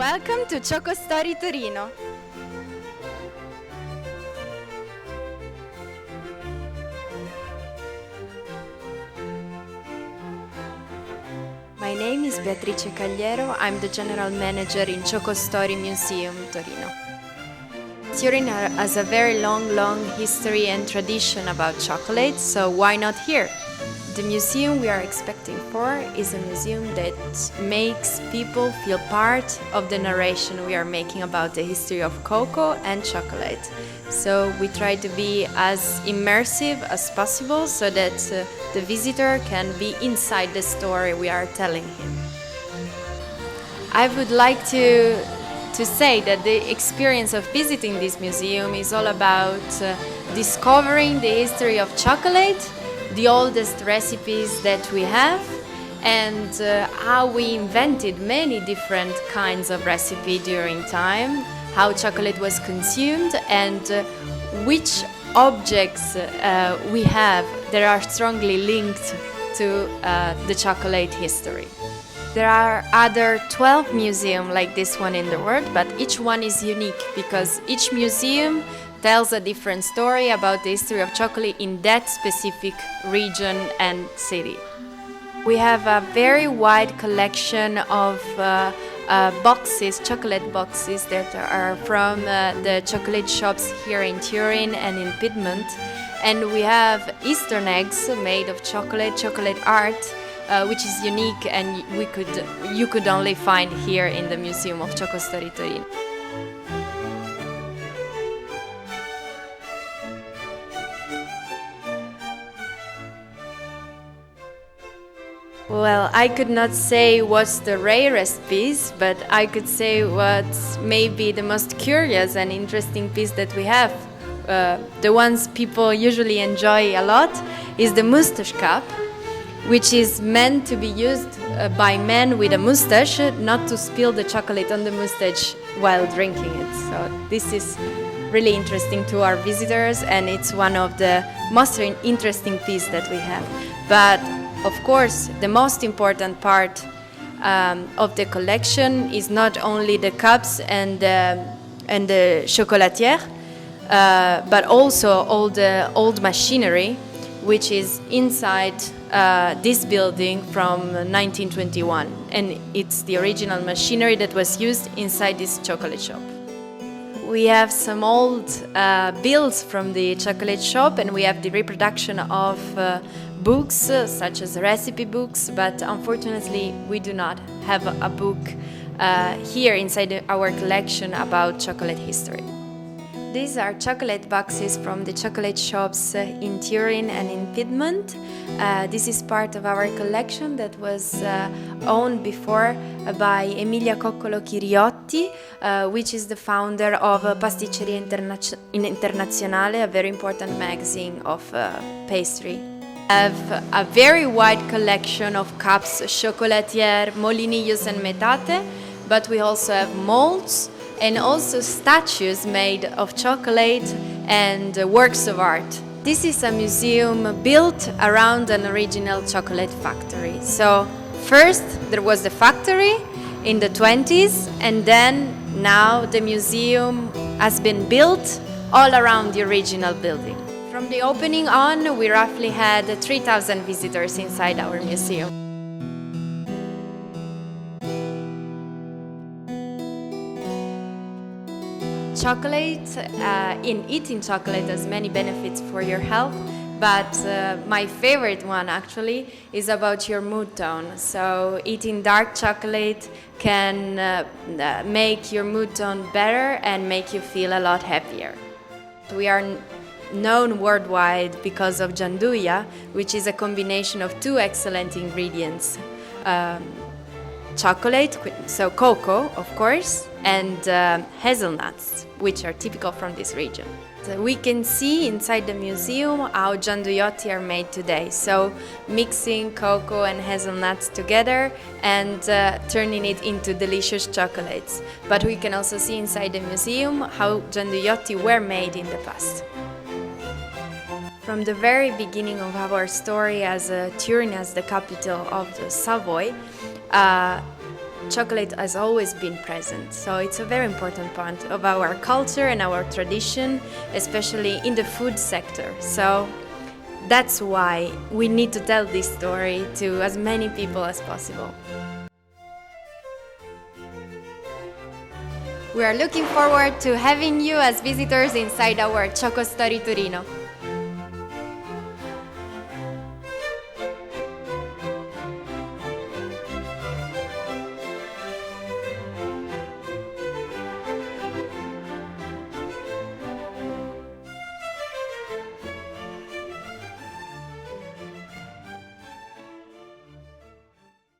Welcome to Choco-Story Torino. My name is Beatrice Cagliero. I'm the general manager in Choco-Story Museum, Torino. Turin has a very long history and tradition about chocolate, so why not here? The museum we are expecting for is a museum that makes people feel part of the narration we are making about the history of cocoa and chocolate. So we try to be as immersive as possible so that the visitor can be inside the story we are telling him. I would like to say that the experience of visiting this museum is all about discovering the history of chocolate, the oldest recipes that we have, and how we invented many different kinds of recipe during time, how chocolate was consumed, and which objects we have that are strongly linked to the chocolate history. There are other 12 museums like this one in the world, but each one is unique because each museum tells a different story about the history of chocolate in that specific region and city. We have a very wide collection of boxes, chocolate boxes that are from the chocolate shops here in Turin and in Piedmont. And we have Easter eggs made of chocolate art, which is unique and you could only find here in the Museum of Choco-Story Turin. Well, I could not say what's the rarest piece, but I could say what's maybe the most curious and interesting piece that we have. The ones people usually enjoy a lot is the mustache cup, which is meant to be used by men with a mustache, not to spill the chocolate on the mustache while drinking it. So this is really interesting to our visitors, and it's one of the most interesting pieces that we have. But of course, the most important part of the collection is not only the cups and the chocolatière, but also all the old machinery, which is inside this building from 1921, and it's the original machinery that was used inside this chocolate shop. We have some old bills from the chocolate shop, and we have the reproduction of books such as recipe books, but unfortunately we do not have a book here inside our collection about chocolate history. These are chocolate boxes from the chocolate shops in Turin and in Piedmont. This is part of our collection that was owned before by Emilia Coccolo Chiriotti, which is the founder of Pasticceria Internazionale, a very important magazine of pastry. We have a very wide collection of cups, chocolatière, molinillos and metate, but we also have molds and also statues made of chocolate and works of art. This is a museum built around an original chocolate factory. So first there was the factory in the 20s, and then now the museum has been built all around the original building. From the opening on, we roughly had 3,000 visitors inside our museum. Chocolate, in eating chocolate has many benefits for your health, but my favorite one actually is about your mood tone. So eating dark chocolate can make your mood tone better and make you feel a lot happier. We are known worldwide because of gianduja, which is a combination of two excellent ingredients. Chocolate, so cocoa, of course, and hazelnuts, which are typical from this region. So we can see inside the museum how giandujotti are made today. So mixing cocoa and hazelnuts together and turning it into delicious chocolates. But we can also see inside the museum how giandujotti were made in the past. From the very beginning of our story as Turin as the capital of the Savoy, chocolate has always been present. So it's a very important part of our culture and our tradition, especially in the food sector. So that's why we need to tell this story to as many people as possible. We are looking forward to having you as visitors inside our Choco-Story Torino.